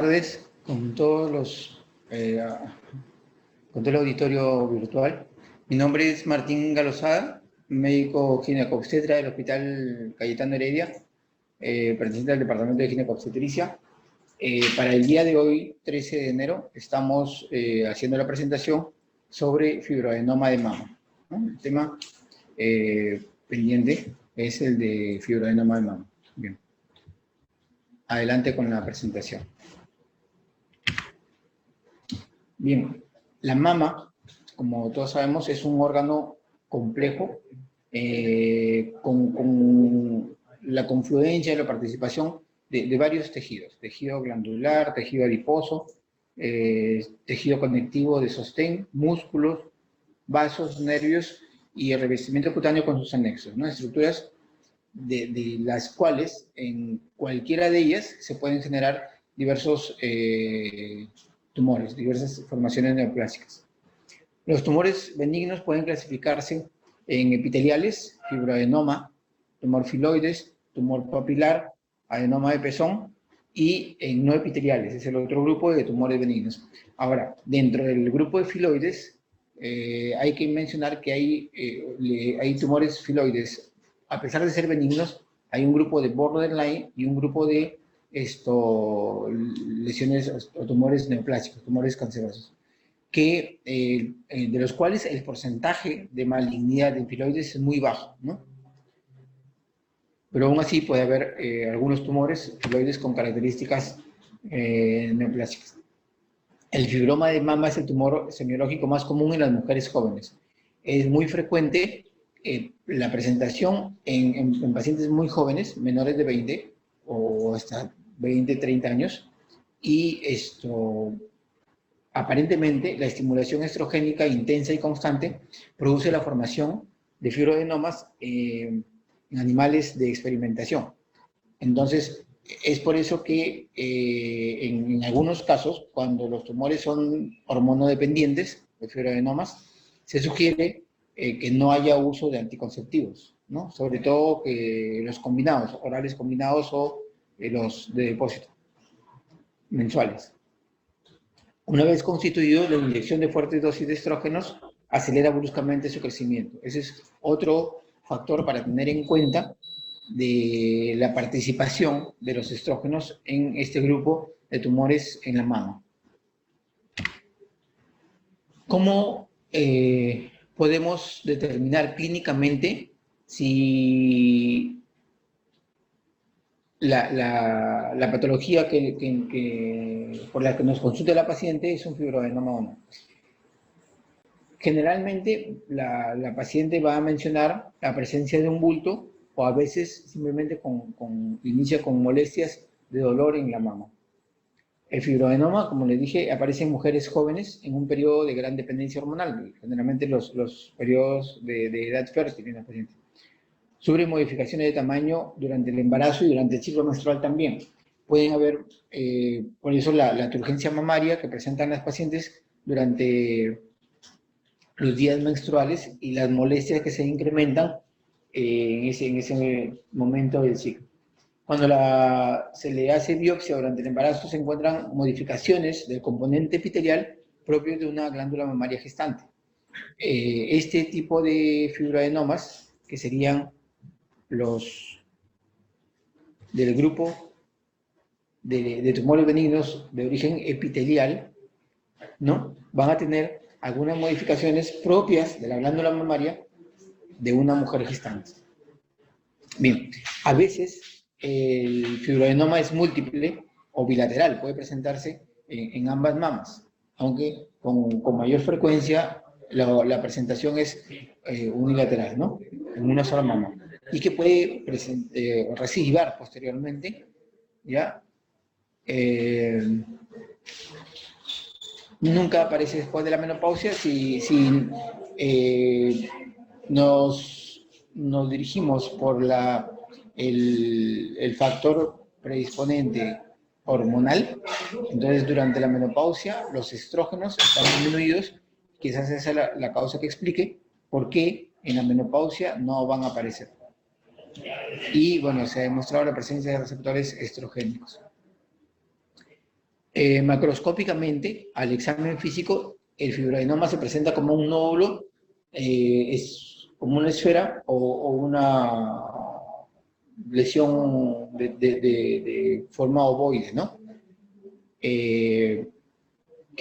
tardes con con todo el auditorio virtual. Mi nombre es Martín Galosada, médico ginecobstetra del Hospital Cayetano Heredia, perteneciente al Departamento de Ginecobstetricia. Para el día de hoy, 13 de enero, estamos haciendo la presentación sobre fibroadenoma de mama, ¿no? El tema pendiente es el de fibroadenoma de mama. Bien. Adelante con la presentación. Bien, la mama, como todos sabemos, es un órgano complejo con la confluencia y la participación de varios tejidos: tejido glandular, tejido adiposo, tejido conectivo de sostén, músculos, vasos, nervios y el revestimiento cutáneo con sus anexos, ¿no? Estructuras de las cuales en cualquiera de ellas se pueden generar diversos tumores, diversas formaciones neoplásicas. Los tumores benignos pueden clasificarse en epiteliales, fibroadenoma, tumor filoides, tumor papilar, adenoma de pezón, y en no epiteliales, es el otro grupo de tumores benignos. Ahora, dentro del grupo de filoides, hay que mencionar que hay tumores filoides, a pesar de ser benignos, hay un grupo de borderline y un grupo de lesiones o tumores neoplásicos, tumores cancerosos, de los cuales el porcentaje de malignidad en filoides es muy bajo, ¿no? Pero aún así puede haber algunos tumores filoides con características neoplásicas. El fibroma de mama es el tumor semiológico más común en las mujeres jóvenes. Es muy frecuente la presentación en pacientes muy jóvenes, menores de 20 o hasta 20, 30 años, y aparentemente la estimulación estrogénica intensa y constante produce la formación de fibroadenomas en animales de experimentación. Entonces, es por eso que en algunos casos, cuando los tumores son hormonodependientes, de fibroadenomas, se sugiere que no haya uso de anticonceptivos, ¿no? Sobre todo los combinados, orales combinados o los de depósito, mensuales. Una vez constituido, la inyección de fuertes dosis de estrógenos acelera bruscamente su crecimiento. Ese es otro factor para tener en cuenta de la participación de los estrógenos en este grupo de tumores en la mama. ¿Cómo podemos determinar clínicamente si la patología por la que nos consulta la paciente es un fibroadenoma o no? Generalmente la paciente va a mencionar la presencia de un bulto, o a veces simplemente inicia con molestias de dolor en la mama. El fibroadenoma, como les dije, aparece en mujeres jóvenes en un periodo de gran dependencia hormonal, generalmente los periodos de edad fértil en la paciente. Sufre modificaciones de tamaño durante el embarazo y durante el ciclo menstrual también. Pueden haber, por eso la turgencia mamaria que presentan las pacientes durante los días menstruales y las molestias que se incrementan en ese momento del ciclo. Cuando se le hace biopsia durante el embarazo, se encuentran modificaciones del componente epitelial propio de una glándula mamaria gestante. Este tipo de fibroadenomas, que serían los del grupo de tumores benignos de origen epitelial, ¿no? Van a tener algunas modificaciones propias de la glándula mamaria de una mujer gestante. Bien, a veces el fibroadenoma es múltiple o bilateral, puede presentarse en ambas mamas, aunque con mayor frecuencia la presentación es unilateral, ¿no? En una sola mama, y que puede recidivar posteriormente, ¿ya? Nunca aparece después de la menopausia si nos dirigimos por el factor predisponente hormonal. Entonces, durante la menopausia, los estrógenos están disminuidos. Quizás esa es la causa que explique por qué en la menopausia no van a aparecer. Y bueno, se ha demostrado la presencia de receptores estrogénicos. Macroscópicamente, al examen físico, el fibroadenoma se presenta como un nódulo, es como una esfera o una lesión de forma ovoide, ¿no? Que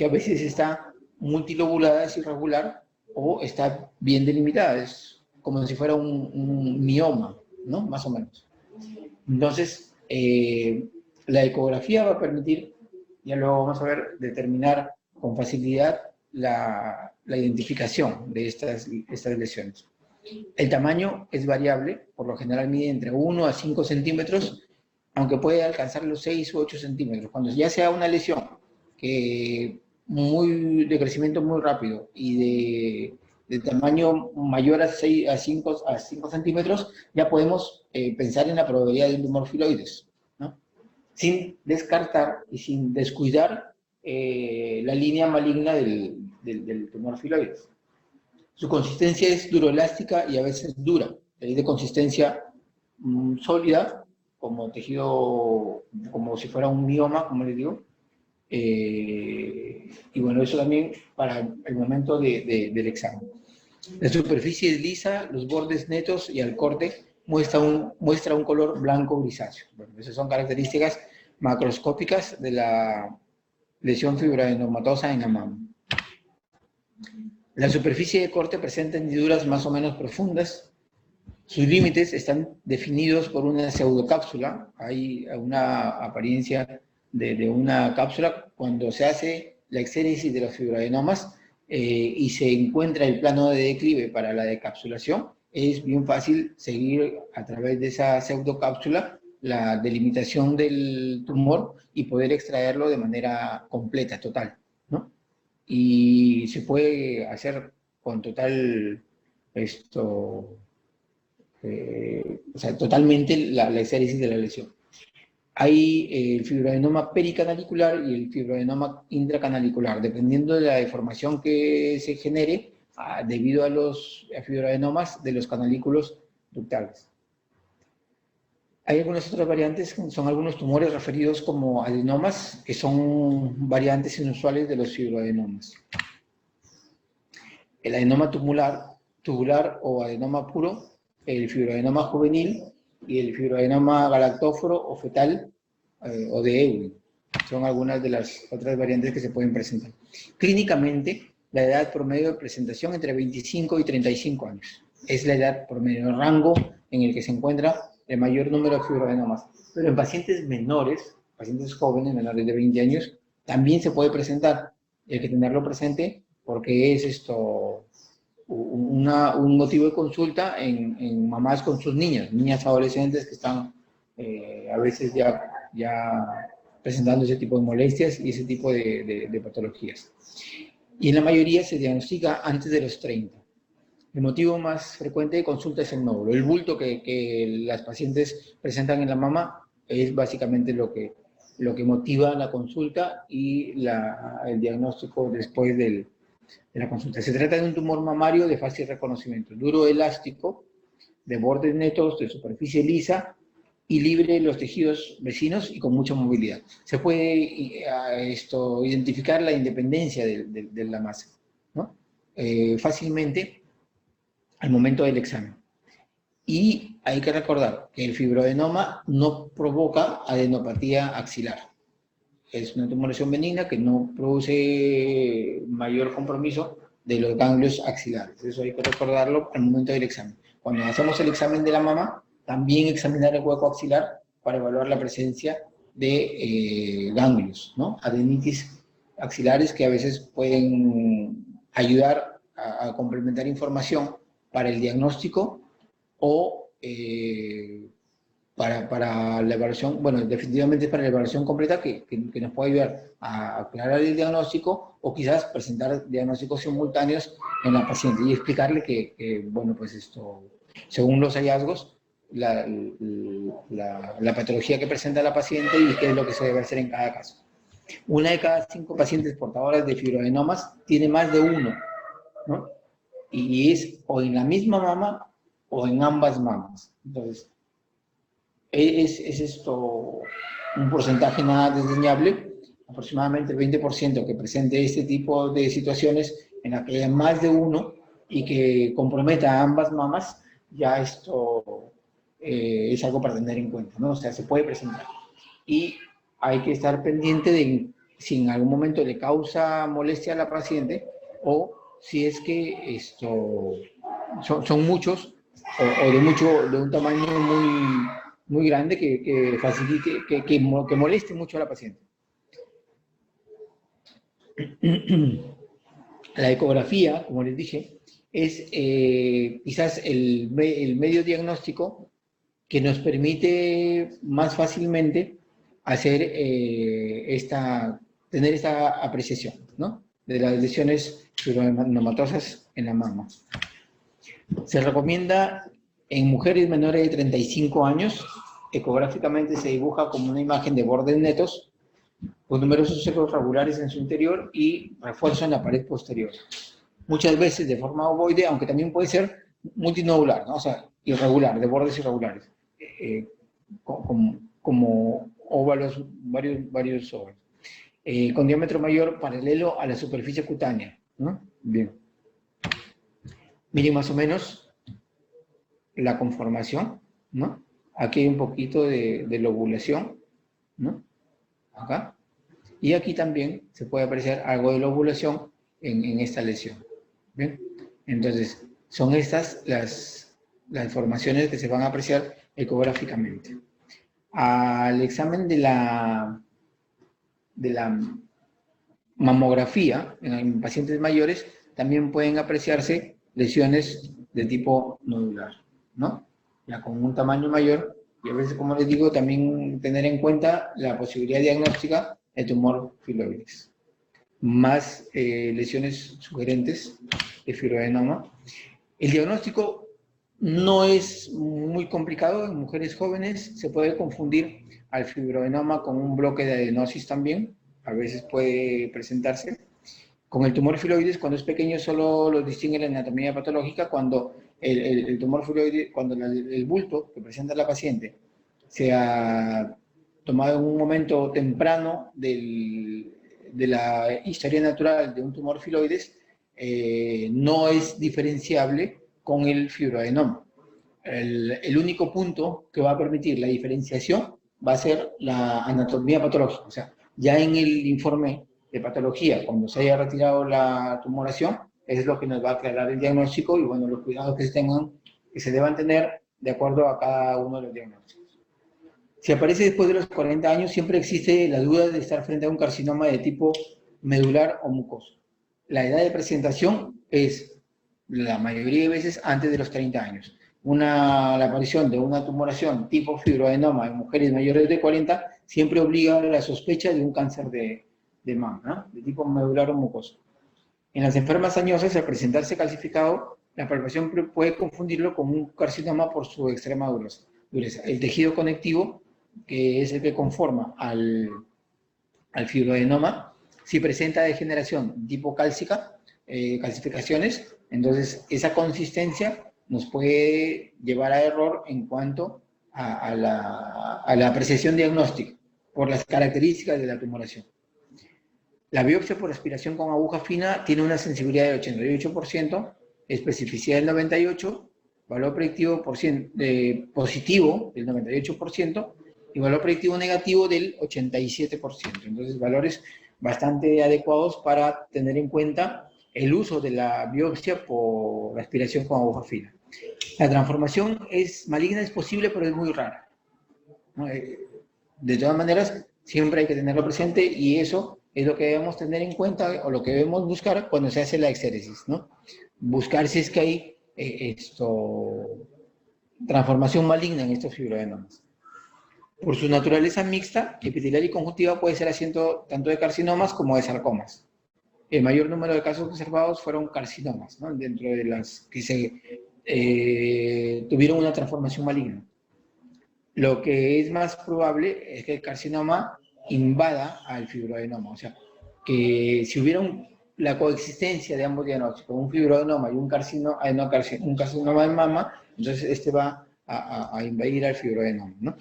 a veces está multilobulada, es irregular, o está bien delimitada, es como si fuera un mioma, ¿no? Más o menos. Entonces, la ecografía va a permitir, ya lo vamos a ver, determinar con facilidad la identificación de estas lesiones. El tamaño es variable, por lo general mide entre 1 a 5 centímetros, aunque puede alcanzar los 6 u 8 centímetros. Cuando ya sea una lesión de crecimiento muy rápido y de tamaño mayor a 5 centímetros, ya podemos pensar en la probabilidad de un tumor filoides, ¿no? Sin descartar y sin descuidar la línea maligna del tumor filoides. Su consistencia es duroelástica y a veces dura, es de consistencia sólida, como tejido, como si fuera un mioma, como les digo. Y bueno, eso también para el momento del examen. La superficie es lisa, los bordes netos y al corte muestra un color blanco grisáceo. Bueno, esas son características macroscópicas de la lesión fibroadenomatosa en la mama. La superficie de corte presenta hendiduras más o menos profundas. Sus límites están definidos por una pseudocápsula. Hay una apariencia de una cápsula cuando se hace la exéresis de los fibroadenomas y se encuentra el plano de declive para la decapsulación. Es bien fácil seguir a través de esa pseudocápsula la delimitación del tumor y poder extraerlo de manera completa, total, ¿no? Y se puede hacer con total o sea, totalmente la exéresis de la lesión. Hay el fibroadenoma pericanalicular y el fibroadenoma intracanalicular, dependiendo de la deformación que se genere debido a los fibroadenomas de los canalículos ductales. Hay algunas otras variantes, son algunos tumores referidos como adenomas, que son variantes inusuales de los fibroadenomas. El adenoma tubular o adenoma puro, el fibroadenoma juvenil y el fibroadenoma galactóforo o fetal o de Ewing. Son algunas de las otras variantes que se pueden presentar. Clínicamente, la edad promedio de presentación entre 25 y 35 años. Es la edad promedio, el rango en el que se encuentra el mayor número de fibroadenomas. Pero en pacientes menores, pacientes jóvenes, menores de 20 años, también se puede presentar. Hay que tenerlo presente porque es un motivo de consulta en mamás con sus niñas adolescentes que están a veces ya presentando ese tipo de molestias y ese tipo de patologías. Y en la mayoría se diagnostica antes de los 30. El motivo más frecuente de consulta es el nódulo. El bulto que las pacientes presentan en la mama es básicamente lo que motiva la consulta y el diagnóstico después de la consulta. Se trata de un tumor mamario de fácil reconocimiento, duro elástico, de bordes netos, de superficie lisa y libre de los tejidos vecinos y con mucha movilidad. Se puede identificar la independencia de la masa, ¿no? Fácilmente al momento del examen. Y hay que recordar que el fibroadenoma no provoca adenopatía axilar. Es una tumorización benigna que no produce mayor compromiso de los ganglios axilares. Eso hay que recordarlo al momento del examen. Cuando hacemos el examen de la mama, también examinar el hueco axilar para evaluar la presencia de ganglios, ¿no? Adenitis axilares que a veces pueden ayudar a complementar información para el diagnóstico o para la evaluación, bueno, definitivamente es para la evaluación completa que nos puede ayudar a aclarar el diagnóstico o quizás presentar diagnósticos simultáneos en la paciente y explicarle que bueno, pues según los hallazgos, la patología que presenta la paciente y qué es lo que se debe hacer en cada caso. 1 de cada 5 pacientes portadoras de fibroadenomas tiene más de uno, ¿no? Y es o en la misma mama o en ambas mamas. Entonces, es un porcentaje nada desdeñable, aproximadamente el 20% que presente este tipo de situaciones en las que haya más de uno y que comprometa a ambas mamas, ya esto es algo para tener en cuenta, ¿no? O sea, se puede presentar. Y hay que estar pendiente de si en algún momento le causa molestia a la paciente o si es que son muchos o de un tamaño muy grande que facilite, que moleste mucho a la paciente. La ecografía, como les dije, es quizás el medio diagnóstico que nos permite más fácilmente hacer tener esta apreciación, ¿no? De las lesiones fibromatosis en la mama. Se recomienda en mujeres menores de 35 años, ecográficamente se dibuja como una imagen de bordes netos, con numerosos cerros regulares en su interior y refuerzo en la pared posterior. Muchas veces de forma ovoide, aunque también puede ser multinodular, ¿no? O sea, irregular, de bordes irregulares, como óvalos, varios óvalos, con diámetro mayor paralelo a la superficie cutánea, ¿no? Bien. Miren más o menos la conformación, ¿no? Aquí hay un poquito de lobulación, ¿no? Acá. Y aquí también se puede apreciar algo de lobulación en esta lesión. ¿Bien? Entonces, son estas las formaciones que se van a apreciar ecográficamente. Al examen de la mamografía en pacientes mayores también pueden apreciarse lesiones de tipo nodular, ¿no? Ya con un tamaño mayor, y a veces, como les digo, también tener en cuenta la posibilidad diagnóstica de tumor filoides. Más lesiones sugerentes de fibroadenoma. El diagnóstico no es muy complicado en mujeres jóvenes, se puede confundir al fibroadenoma con un bloque de adenosis también, a veces puede presentarse. Con el tumor filoides, cuando es pequeño, solo lo distingue la anatomía patológica. Cuando el tumor filoides, cuando el bulto que presenta la paciente se ha tomado en un momento temprano de la historia natural de un tumor filoides, no es diferenciable con el fibroadenoma. El único punto que va a permitir la diferenciación va a ser la anatomía patológica. O sea, ya en el informe de patología, cuando se haya retirado la tumoración, es lo que nos va a aclarar el diagnóstico y, bueno, los cuidados que se deban tener de acuerdo a cada uno de los diagnósticos. Si aparece después de los 40 años, siempre existe la duda de estar frente a un carcinoma de tipo medular o mucoso. La edad de presentación es, la mayoría de veces, antes de los 30 años. La aparición de una tumoración tipo fibroadenoma en mujeres mayores de 40 siempre obliga a la sospecha de un cáncer de mama, ¿no? De tipo medular o mucoso. En las enfermas añosas, al presentarse calcificado, la palpación puede confundirlo con un carcinoma por su extrema dureza. El tejido conectivo, que es el que conforma al fibroadenoma, si presenta degeneración tipo cálcica, calcificaciones, entonces esa consistencia nos puede llevar a error en cuanto a la apreciación diagnóstica por las características de la tumoración. La biopsia por aspiración con aguja fina tiene una sensibilidad del 88%, especificidad del 98%, valor predictivo positivo del 98% y valor predictivo negativo del 87%. Entonces, valores bastante adecuados para tener en cuenta el uso de la biopsia por aspiración con aguja fina. La transformación maligna es posible, pero es muy rara. De todas maneras, siempre hay que tenerlo presente y eso es lo que debemos tener en cuenta o lo que debemos buscar cuando se hace la exéresis, ¿no? Buscar si es que hay transformación maligna en estos fibroadenomas. Por su naturaleza mixta, epitelial y conjuntiva puede ser asiento tanto de carcinomas como de sarcomas. El mayor número de casos observados fueron carcinomas, ¿no? Dentro de las que tuvieron una transformación maligna. Lo que es más probable es que el carcinoma invada al fibroadenoma. O sea, que si hubiera la coexistencia de ambos diagnósticos, un fibroadenoma y un carcinoma de mama, entonces este va a invadir al fibroadenoma, ¿no?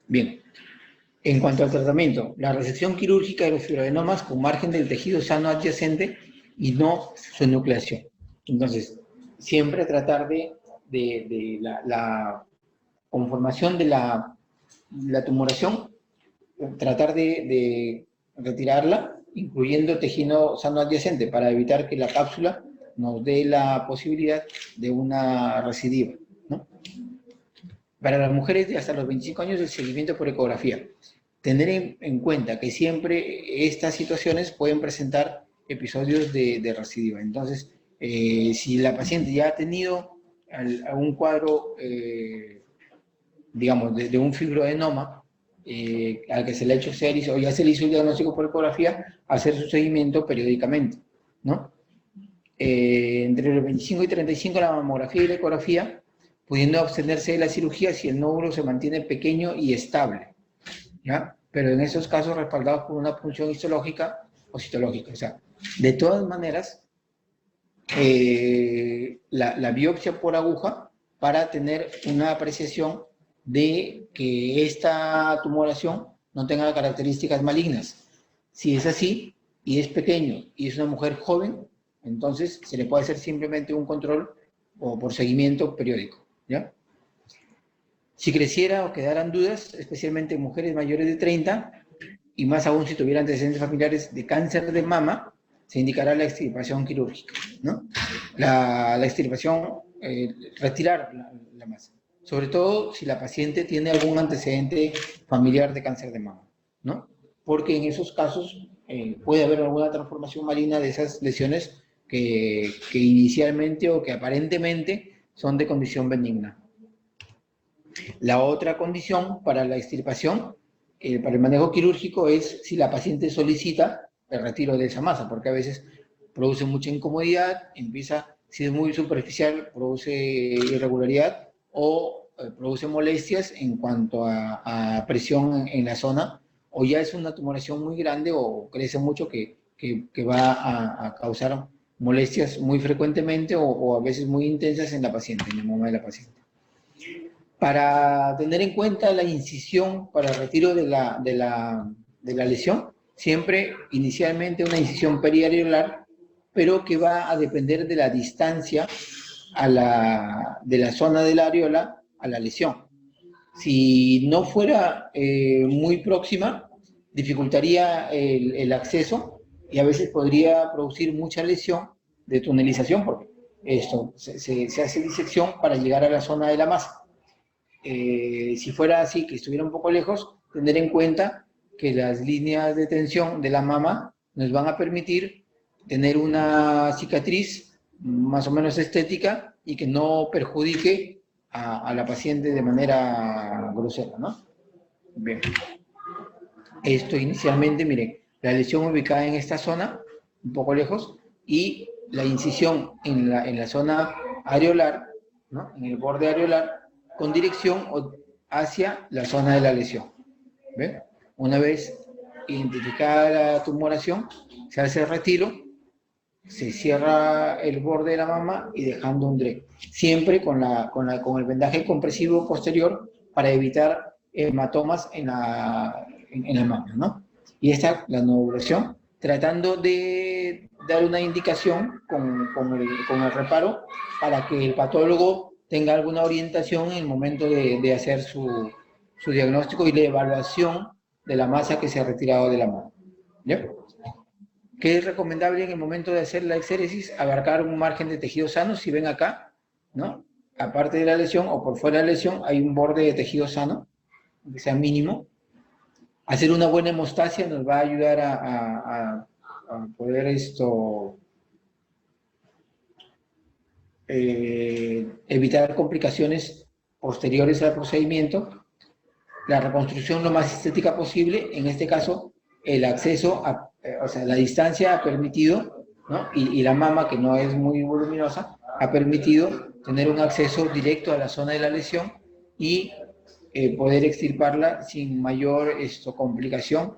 Bien. En cuanto al tratamiento, la resección quirúrgica de los fibroadenomas con margen del tejido sano adyacente y no su enucleación. Entonces, siempre tratar de la conformación de la tumoración, tratar de retirarla, incluyendo tejido sano adyacente, para evitar que la cápsula nos dé la posibilidad de una recidiva, ¿no? Para las mujeres de hasta los 25 años, el seguimiento por ecografía. Tener en cuenta que siempre estas situaciones pueden presentar episodios de recidiva. Entonces, si la paciente ya ha tenido algún cuadro, digamos, de un fibroadenoma, al que se le ha hecho series o ya se le hizo el diagnóstico por ecografía, hacer su seguimiento periódicamente, ¿no? Entre los 25 y 35 la mamografía y la ecografía, pudiendo abstenerse de la cirugía si el nódulo se mantiene pequeño y estable, ¿ya? Pero en esos casos respaldados por una punción histológica o citológica. O sea, de todas maneras, la biopsia por aguja para tener una apreciación de que esta tumoración no tenga características malignas. Si es así, y es pequeño, y es una mujer joven, entonces se le puede hacer simplemente un control o por seguimiento periódico, ¿ya? Si creciera o quedaran dudas, especialmente en mujeres mayores de 30, y más aún si tuviera antecedentes familiares de cáncer de mama, se indicará la extirpación quirúrgica, ¿no? La extirpación, retirar la masa. Sobre todo si la paciente tiene algún antecedente familiar de cáncer de mama, ¿no? Porque en esos casos puede haber alguna transformación maligna de esas lesiones que inicialmente o que aparentemente son de condición benigna. La otra condición para la extirpación, para el manejo quirúrgico, es si la paciente solicita el retiro de esa masa, porque a veces produce mucha incomodidad, empieza, si es muy superficial, produce irregularidad o produce molestias en cuanto a presión en la zona, o ya es una tumoración muy grande o crece mucho que va a causar molestias muy frecuentemente o a veces muy intensas en la paciente, en la mama de la paciente. Para tener en cuenta la incisión para el retiro de la lesión, siempre inicialmente una incisión periareolar, pero que va a depender de la distancia de la zona de la areola a la lesión. Si no fuera muy próxima, dificultaría el acceso y a veces podría producir mucha lesión de tunelización, porque esto se hace disección para llegar a la zona de la masa. Si fuera así, que estuviera un poco lejos, tener en cuenta que las líneas de tensión de la mama nos van a permitir tener una cicatriz más o menos estética y que no perjudique a la paciente de manera grosera, ¿no? Bien. Esto inicialmente, miren, la lesión ubicada en esta zona, un poco lejos, y la incisión en la zona areolar, ¿no? En el borde areolar, con dirección hacia la zona de la lesión. ¿Ven? Una vez identificada la tumoración, se hace el retiro, se cierra el borde de la mama y dejando un DREC. Siempre con el vendaje compresivo posterior para evitar hematomas en la mama, ¿no? Y esta, la novulación, tratando de dar una indicación con el reparo para que el patólogo tenga alguna orientación en el momento de hacer su diagnóstico y la evaluación de la masa que se ha retirado de la mama. ¿Ya? ¿Qué es recomendable en el momento de hacer la exéresis? Abarcar un margen de tejido sano. Si ven acá, ¿no? Aparte de la lesión o por fuera de la lesión, hay un borde de tejido sano, que sea mínimo. Hacer una buena hemostasia nos va a ayudar a poder evitar complicaciones posteriores al procedimiento. La reconstrucción lo más estética posible, en este caso, el acceso, o sea, la distancia ha permitido, ¿no? Y la mama, que no es muy voluminosa, ha permitido tener un acceso directo a la zona de la lesión y poder extirparla sin mayor complicación,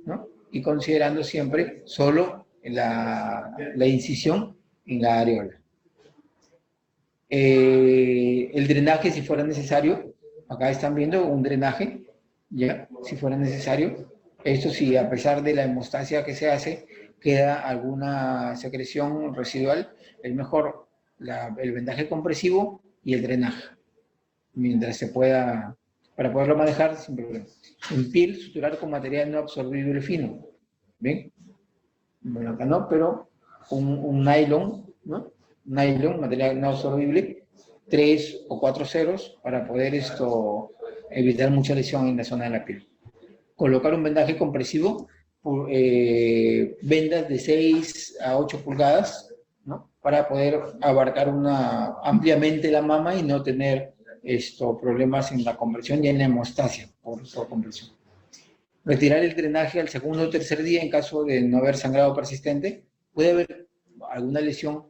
¿no? Y considerando siempre solo la incisión en la areola. El drenaje, si fuera necesario, acá están viendo un drenaje, ya, si fuera necesario. Esto si a pesar de la hemostasia que se hace, queda alguna secreción residual, es mejor el vendaje compresivo y el drenaje, mientras se pueda, para poderlo manejar sin problema. En piel, suturar con material no absorbible fino. ¿Ven? Bueno, acá no, pero un nylon, ¿no? Nylon, material no absorbible, 3 o 4 ceros para poder evitar mucha lesión en la zona de la piel. Colocar un vendaje compresivo, vendas de 6 a 8 pulgadas, ¿no? Para poder abarcar ampliamente la mama y no tener problemas en la compresión y en la hemostasia por compresión. Retirar el drenaje al segundo o tercer día en caso de no haber sangrado persistente. Puede haber alguna lesión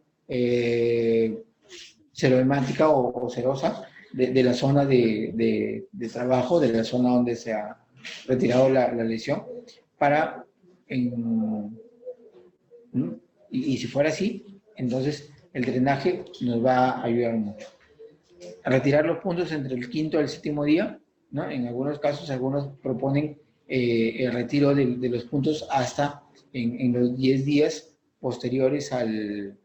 serohemática o serosa de la zona de trabajo, de la zona donde se ha retirado la lesión, y si fuera así, entonces el drenaje nos va a ayudar mucho. A retirar los puntos entre el quinto y el séptimo día, ¿no? En algunos casos, algunos proponen el retiro de los puntos hasta en los 10 días posteriores al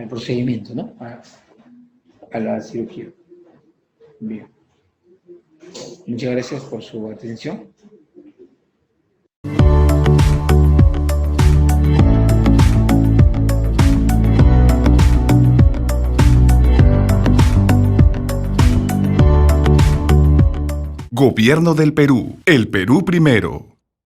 procedimiento, ¿no? A la cirugía. Bien. Muchas gracias por su atención. Gobierno del Perú. El Perú primero.